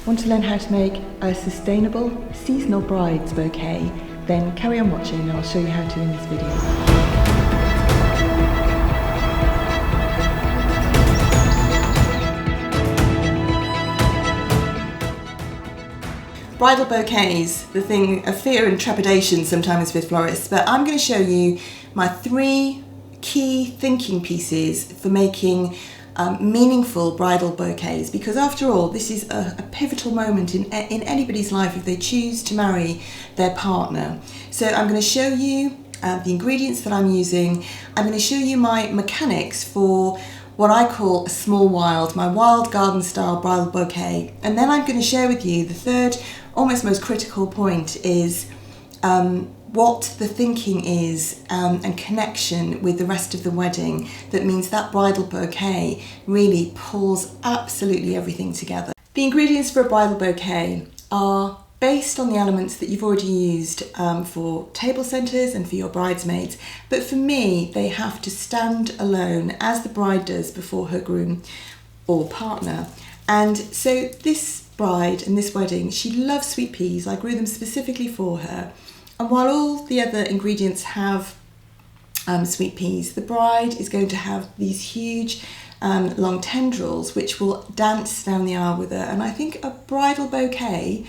Want to learn how to make a sustainable seasonal bride's bouquet? Then carry on watching and I'll show you how to in this video. Bridal bouquets, the thing of fear and trepidation sometimes with florists, but I'm going to show you my 3 key thinking pieces for making meaningful bridal bouquets, because after all this is a pivotal moment in anybody's life if they choose to marry their partner. So I'm going to show you the ingredients that I'm using. I'm going to show you my mechanics for what I call a small wild, my wild garden style bridal bouquet, and then I'm going to share with you the third, almost most critical point is what the thinking is and connection with the rest of the wedding that means that bridal bouquet really pulls absolutely everything together. The ingredients for a bridal bouquet are based on the elements that you've already used for table centres and for your bridesmaids, but for me they have to stand alone as the bride does before her groom or partner. And so this bride and this wedding, she loves sweet peas. I grew them specifically for her. And while all the other ingredients have sweet peas, the bride is going to have these huge long tendrils which will dance down the aisle with her. And I think a bridal bouquet,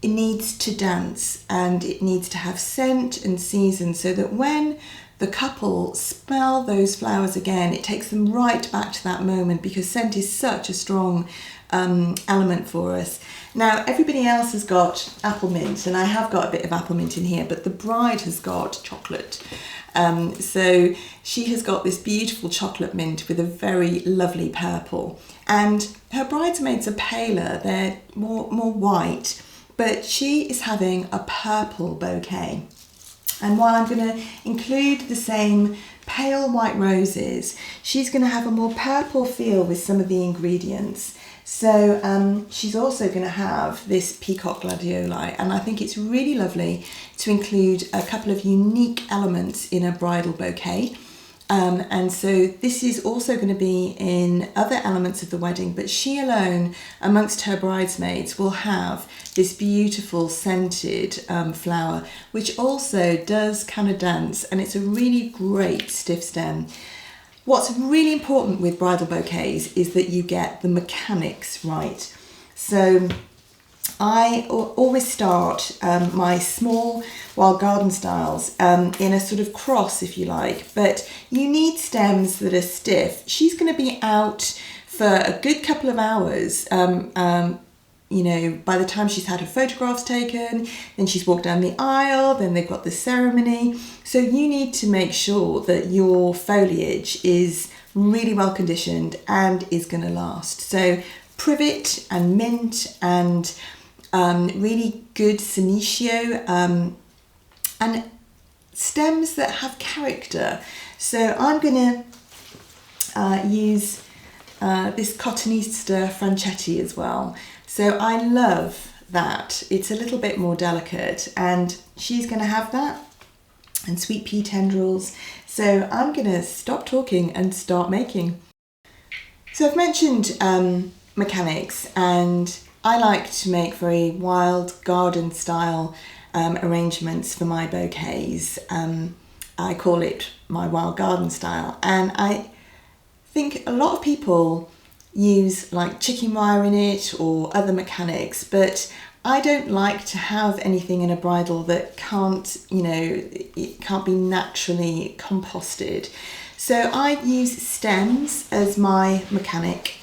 it needs to dance and it needs to have scent and season so that when the couple smell those flowers again, it takes them right back to that moment, because scent is such a strong element for us. Now everybody else has got apple mint, and I have got a bit of apple mint in here, but the bride has got chocolate. So she has got this beautiful chocolate mint with a very lovely purple, and her bridesmaids are paler, they're more white, but she is having a purple bouquet. And while I'm going to include the same pale white roses, she's going to have a more purple feel with some of the ingredients. So she's also going to have this peacock gladioli, and I think it's really lovely to include a couple of unique elements in a bridal bouquet. And so this is also going to be in other elements of the wedding, but she alone amongst her bridesmaids will have this beautiful scented flower, which also does kind of dance, and it's a really great stiff stem. What's really important with bridal bouquets is that you get the mechanics right. So I always start my small wild garden styles in a sort of cross, if you like, but you need stems that are stiff. She's going to be out for a good couple of hours, you know, by the time she's had her photographs taken, then she's walked down the aisle, then they've got the ceremony. So you need to make sure that your foliage is really well conditioned and is going to last. So privet and mint and really good senecio and stems that have character. So I'm going to use this Cotonista franchetti as well. So I love that. It's a little bit more delicate, and she's going to have that, and sweet pea tendrils. So I'm going to stop talking and start making. So I've mentioned mechanics, and I like to make very wild garden style arrangements for my bouquets. I call it my wild garden style, and I think a lot of people use like chicken wire in it or other mechanics, but I don't like to have anything in a bridal that can't, you know, it can't be naturally composted. So I use stems as my mechanic,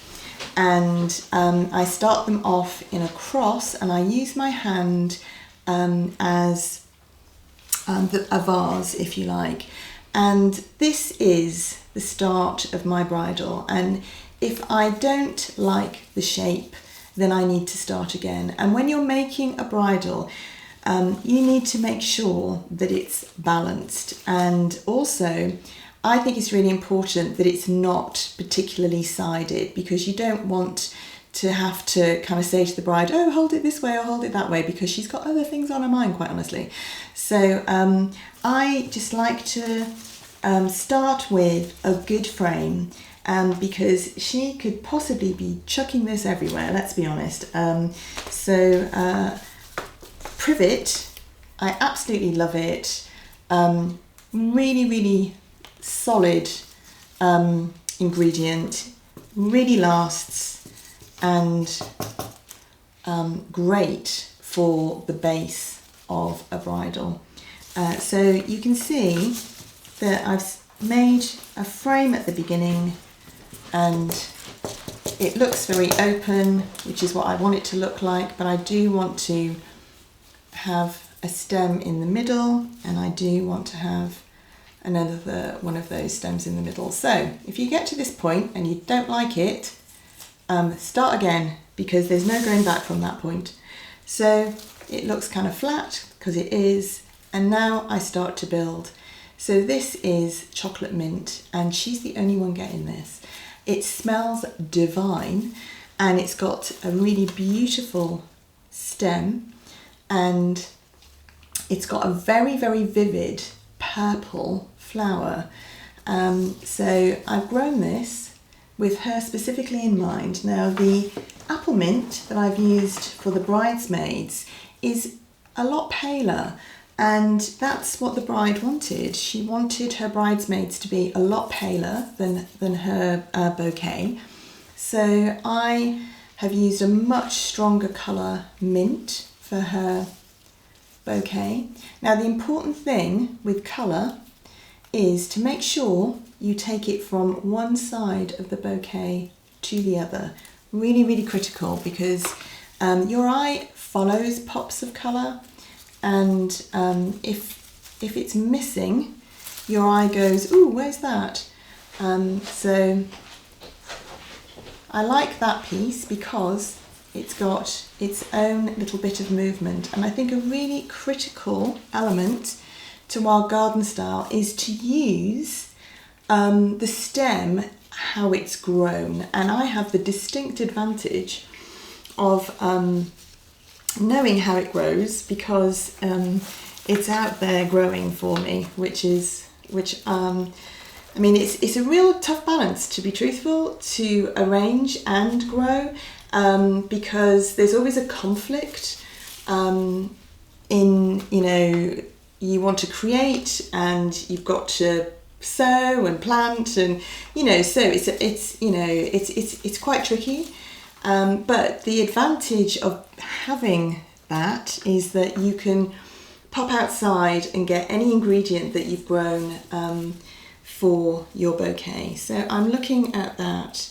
and I start them off in a cross, and I use my hand as a vase, if you like. And this is the start of my bridal, and if I don't like the shape, then I need to start again. And when you're making a bridal, you need to make sure that it's balanced. And also, I think it's really important that it's not particularly sided, because you don't want to have to kind of say to the bride, oh, hold it this way or hold it that way, because she's got other things on her mind, quite honestly. So I just like to start with a good frame because she could possibly be chucking this everywhere, let's be honest. Privet, I absolutely love it. Really, really solid ingredient, really lasts, and great for the base of a bridle. So you can see that I've made a frame at the beginning, and it looks very open, which is what I want it to look like, but I do want to have a stem in the middle, and I do want to have another one of those stems in the middle. So if you get to this point and you don't like it, start again, because there's no going back from that point. So it looks kind of flat, because it is, and now I start to build. So this is chocolate mint, and she's the only one getting this. It smells divine, and it's got a really beautiful stem, and it's got a very, very vivid purple flower. So I've grown this with her specifically in mind. Now, the apple mint that I've used for the bridesmaids is a lot paler, and that's what the bride wanted. She wanted her bridesmaids to be a lot paler than her bouquet. So I have used a much stronger colour mint for her bouquet. Now, the important thing with colour is to make sure you take it from one side of the bouquet to the other. Really, really critical, because your eye follows pops of colour, and if it's missing, your eye goes, ooh, where's that? So I like that piece because it's got its own little bit of movement. And I think a really critical element to Wild Garden Style is to use the stem how it's grown. And I have the distinct advantage of knowing how it grows, because it's out there growing for me, I mean, it's a real tough balance, to be truthful, to arrange and grow, because there's always a conflict in, you know, you want to create and you've got to sow and plant, and you know, so it's quite tricky. But the advantage of having that is that you can pop outside and get any ingredient that you've grown for your bouquet. So I'm looking at that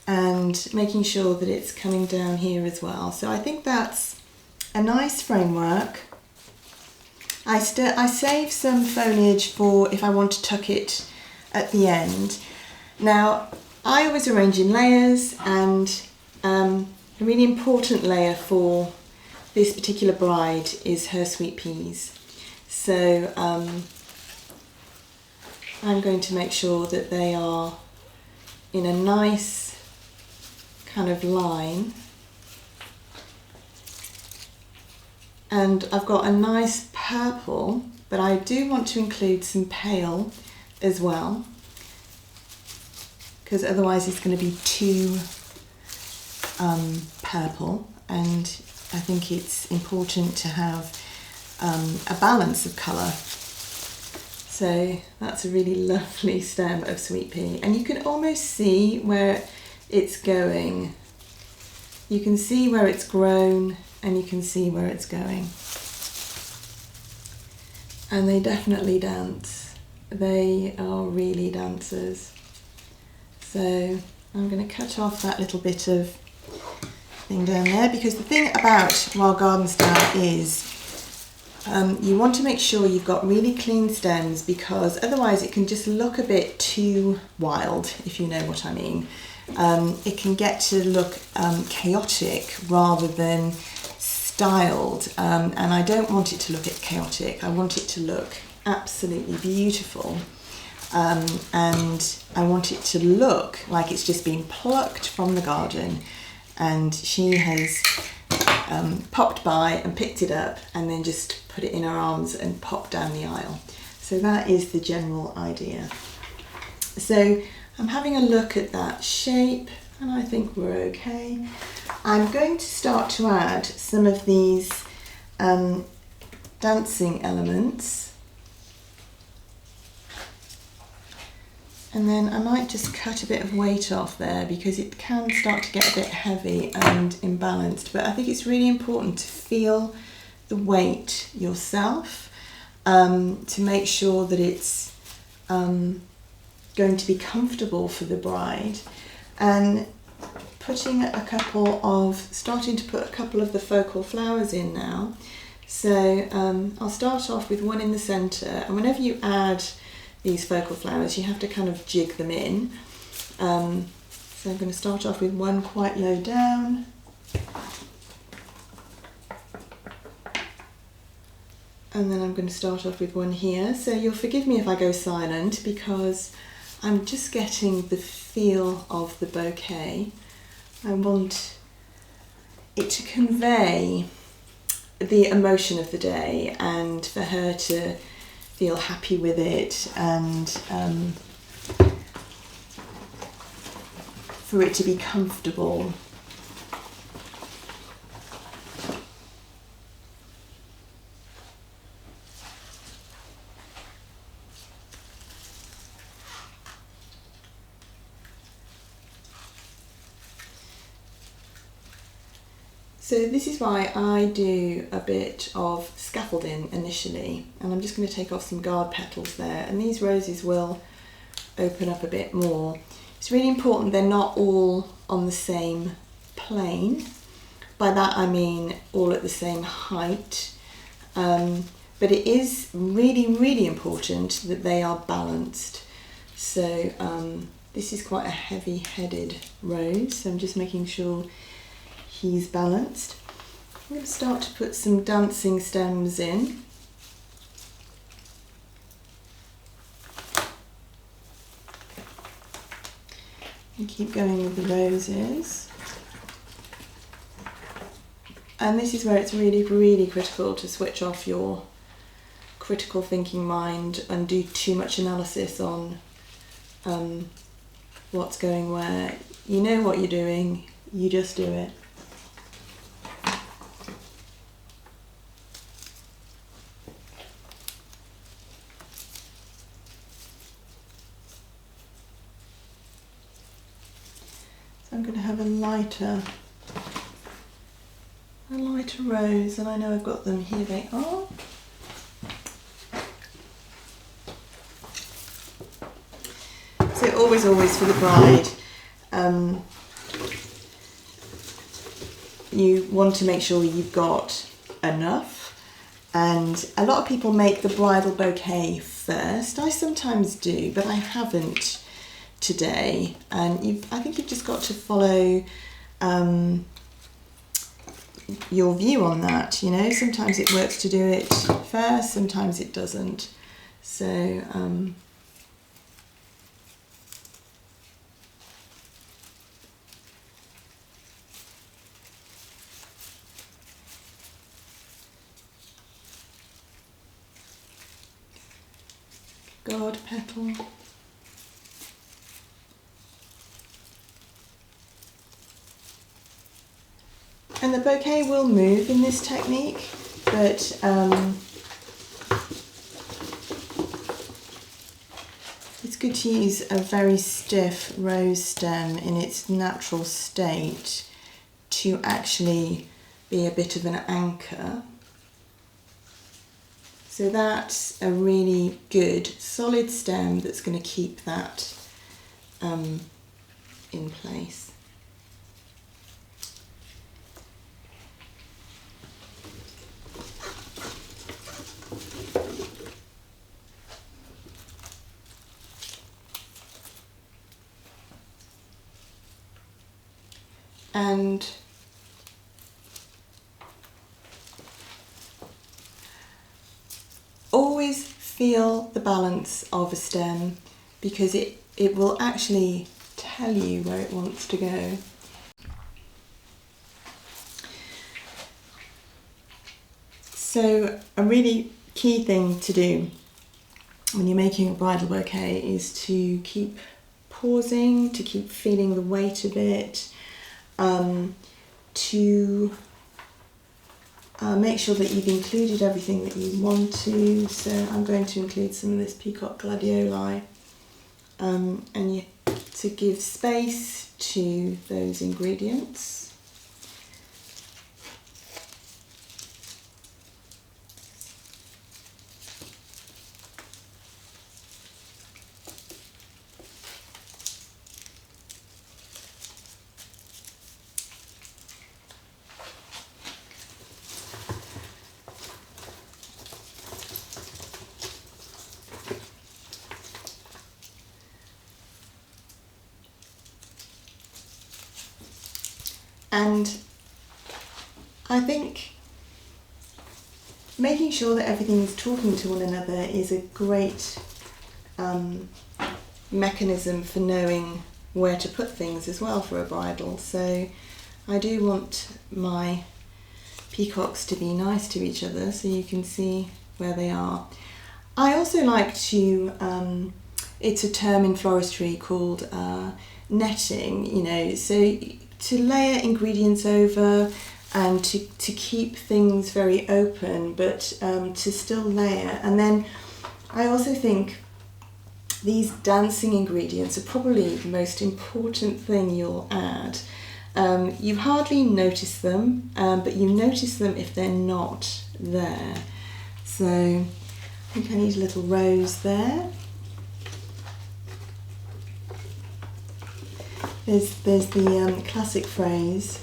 and making sure that it's coming down here as well. So I think that's a nice framework. I save some foliage for if I want to tuck it at the end. Now, I always arrange in layers, and a really important layer for this particular bride is her sweet peas. So I'm going to make sure that they are in a nice kind of line. And I've got a nice purple, but I do want to include some pale as well, because otherwise it's going to be too purple, and I think it's important to have a balance of colour. So that's a really lovely stem of sweet pea, and you can almost see where it's going. You can see where it's grown, and you can see where it's going. And they definitely dance. They are really dancers. So I'm going to cut off that little bit of thing down there, because the thing about Wild Garden Style is you want to make sure you've got really clean stems, because otherwise it can just look a bit too wild, if you know what I mean. It can get to look chaotic rather than styled, and I don't want it to look chaotic. I want it to look absolutely beautiful, and I want it to look like it's just been plucked from the garden, and she has popped by and picked it up and then just put it in her arms and popped down the aisle. So that is the general idea. So I'm having a look at that shape and I think we're okay. I'm going to start to add some of these dancing elements, and then I might just cut a bit of weight off there because it can start to get a bit heavy and imbalanced, but I think it's really important to feel the weight yourself to make sure that it's going to be comfortable for the bride. And starting to put a couple of the focal flowers in now. So I'll start off with one in the centre, and whenever you add these focal flowers you have to kind of jig them in. So I'm going to start off with one quite low down, and then I'm going to start off with one here. So you'll forgive me if I go silent because I'm just getting the feel of the bouquet. I want it to convey the emotion of the day and for her to feel happy with it, and for it to be comfortable. So this is why I do a bit of scaffolding initially, and I'm just going to take off some guard petals there, and these roses will open up a bit more. It's really important they're not all on the same plane. By that I mean all at the same height, but it is really important that they are balanced. So this is quite a heavy-headed rose, so I'm just making sure he's balanced. I'm going to start to put some dancing stems in. And keep going with the roses. And this is where it's really critical to switch off your critical thinking mind and do too much analysis on what's going where. You know what you're doing, you just do it. I'm going to have a lighter rose, and I know I've got them here. They are. So always for the bride, you want to make sure you've got enough, and a lot of people make the bridal bouquet first. I sometimes do, but I haven't today, and I think you've just got to follow your view on that. You know, sometimes it works to do it first, sometimes it doesn't. So guard petal. And the bouquet will move in this technique, but it's good to use a very stiff rose stem in its natural state to actually be a bit of an anchor. So that's a really good solid stem that's going to keep that in place. And always feel the balance of a stem, because it will actually tell you where it wants to go. So a really key thing to do when you're making a bridal bouquet is to keep pausing to keep feeling the weight a bit, to make sure that you've included everything that you want to. So I'm going to include some of this peacock gladioli, and to give space to those ingredients. And I think making sure that everything is talking to one another is a great mechanism for knowing where to put things as well for a bridal. So I do want my peacocks to be nice to each other so you can see where they are. I also like to, it's a term in floristry called netting, you know, so to layer ingredients over and to keep things very open, but to still layer. And then I also think these dancing ingredients are probably the most important thing you'll add. You hardly notice them, but you notice them if they're not there. So I think I need a little rose there. There's the classic phrase,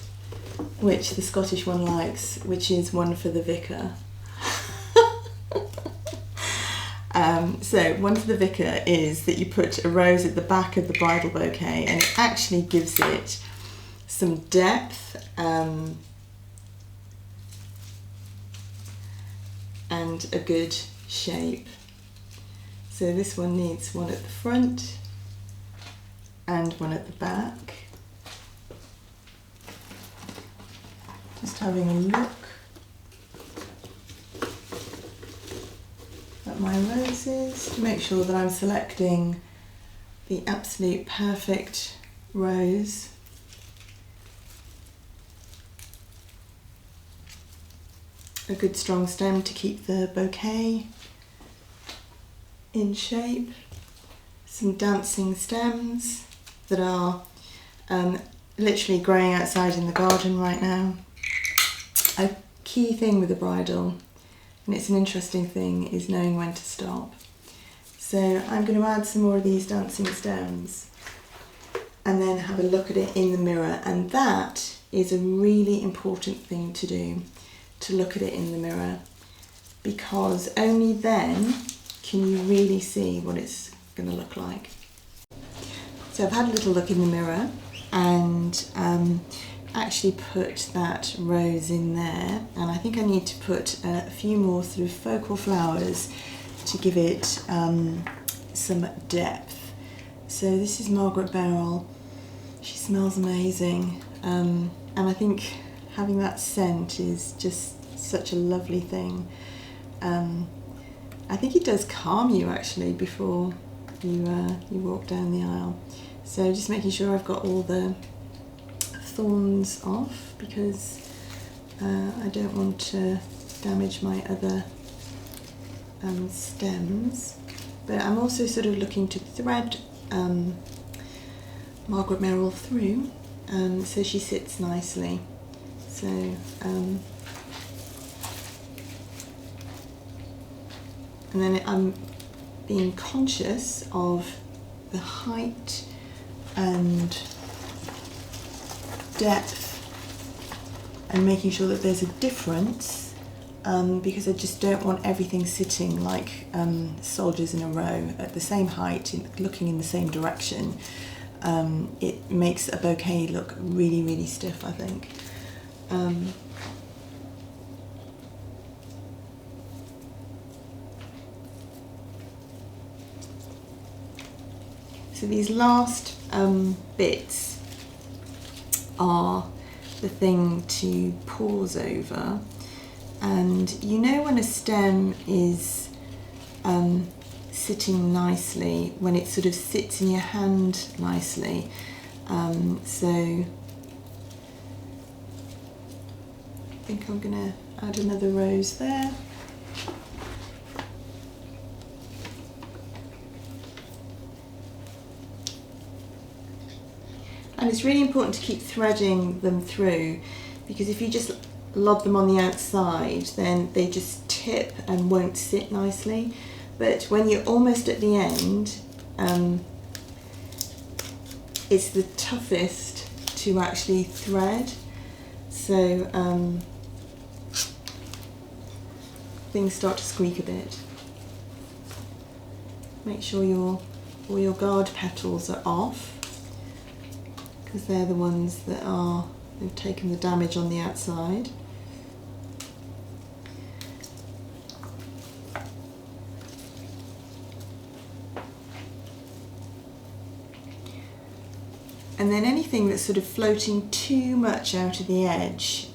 which the Scottish one likes, which is one for the vicar. So one for the vicar is that you put a rose at the back of the bridal bouquet, and it actually gives it some depth and a good shape. So this one needs one at the front and one at the back. Just having a look at my roses to make sure that I'm selecting the absolute perfect rose. A good strong stem to keep the bouquet in shape. Some dancing stems that are literally growing outside in the garden right now. A key thing with a bridal, and it's an interesting thing, is knowing when to stop. So I'm going to add some more of these dancing stems and then have a look at it in the mirror, and that is a really important thing to do, to look at it in the mirror, because only then can you really see what it's going to look like. So I've had a little look in the mirror and actually put that rose in there, and I think I need to put a few more sort of focal flowers to give it some depth. So this is Margaret Beryl. She smells amazing, and I think having that scent is just such a lovely thing. I think it does calm you actually before you walk down the aisle. So just making sure I've got all the thorns off, because I don't want to damage my other stems. But I'm also sort of looking to thread Margaret Merrill through, so she sits nicely. So and then I'm being conscious of the height and depth and making sure that there's a difference, because I just don't want everything sitting like soldiers in a row at the same height, looking in the same direction. It makes a bouquet look really, really stiff, I think. So these last bits are the thing to pause over, and you know when a stem is sitting nicely, when it sort of sits in your hand nicely. So I think I'm going to add another rose there. And it's really important to keep threading them through, because if you just lob them on the outside, then they just tip and won't sit nicely. But when you're almost at the end, it's the toughest to actually thread. So things start to squeak a bit. Make sure all your guard petals are off, because they're the ones that they've taken the damage on the outside. And then anything that's sort of floating too much out of the edge,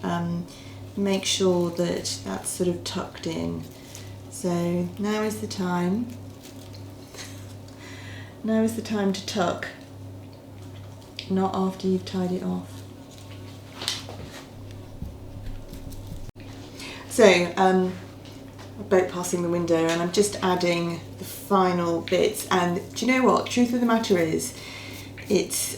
make sure that that's sort of tucked in. So now is the time. Now is the time to tuck, not after you've tied it off. So, a boat passing the window, and I'm just adding the final bits. And do you know what? Truth of the matter is, it's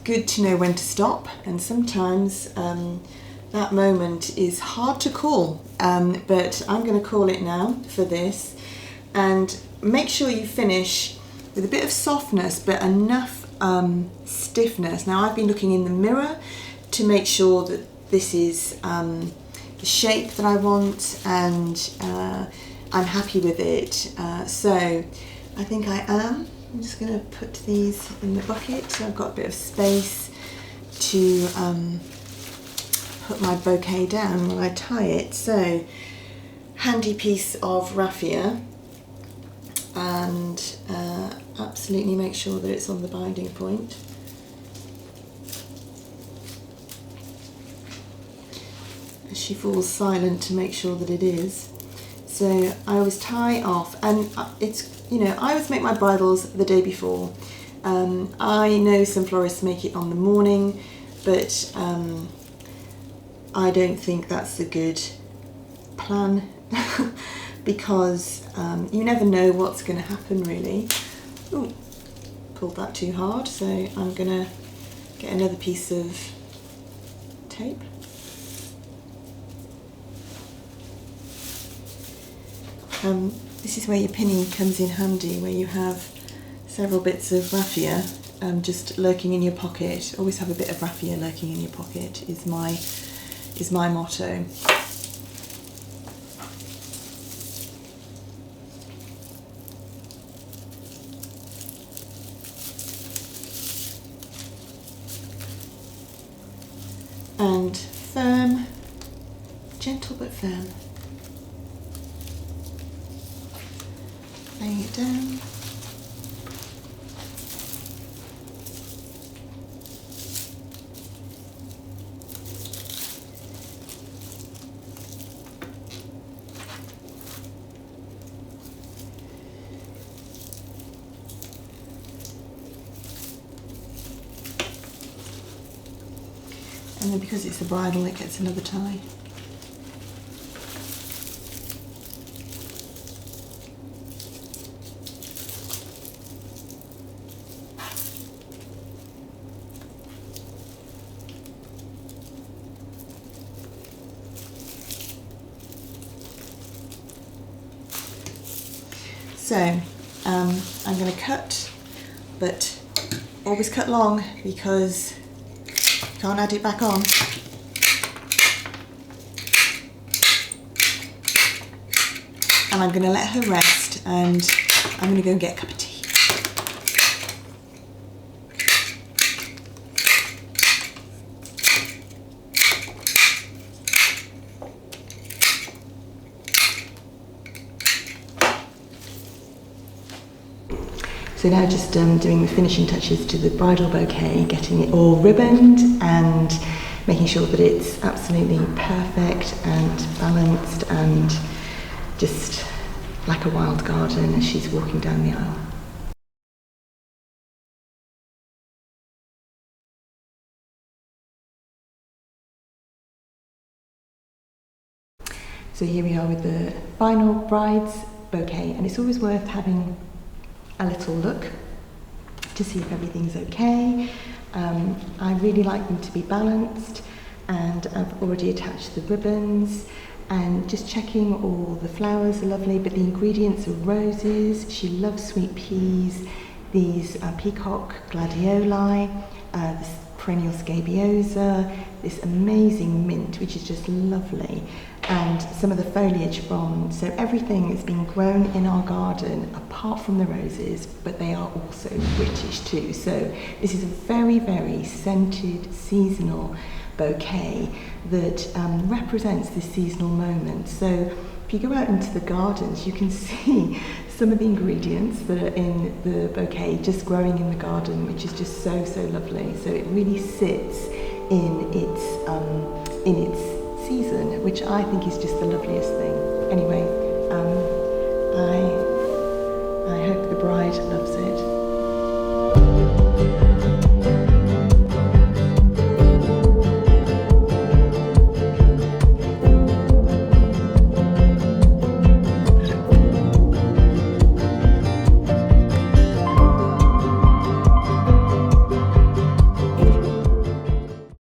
good to know when to stop, and sometimes that moment is hard to call. But I'm going to call it now for this, and make sure you finish with a bit of softness, but enough stiffness. Now, I've been looking in the mirror to make sure that this is the shape that I want, and I'm happy with it. So I think I am. I'm just going to put these in the bucket so I've got a bit of space to put my bouquet down while I tie it. So, handy piece of raffia, and absolutely make sure that it's on the binding point. She falls silent to make sure that it is. So I always tie off, and it's, you know, I always make my bridles the day before. I know some florists make it on the morning, but I don't think that's a good plan because you never know what's going to happen, really. Ooh, pulled that too hard, so I'm going to get another piece of tape. This is where your pinning comes in handy, where you have several bits of raffia just lurking in your pocket. Always have a bit of raffia lurking in your pocket is my motto. And firm, gentle but firm. Laying it down. And then because it's the bridle, it gets another tie. So I'm going to cut, but always cut long because you can't add it back on. And I'm going to let her rest, and I'm going to go and get a cup of tea. So now just doing the finishing touches to the bridal bouquet, getting it all ribboned and making sure that it's absolutely perfect and balanced and just like a wild garden as she's walking down the aisle. So here we are with the final bride's bouquet, and it's always worth having a little look to see if everything's okay. I really like them to be balanced, and I've already attached the ribbons and just checking all the flowers are lovely, but the ingredients are roses. She loves sweet peas, these peacock gladioli, this perennial scabiosa, this amazing mint which is just lovely, and some of the foliage from, so everything is being grown in our garden apart from the roses, but they are also British too. So this is a very, very scented seasonal bouquet that represents this seasonal moment. So if you go out into the gardens, you can see some of the ingredients that are in the bouquet just growing in the garden, which is just so, so lovely. So it really sits in its season, which I think is just the loveliest thing. Anyway, I hope the bride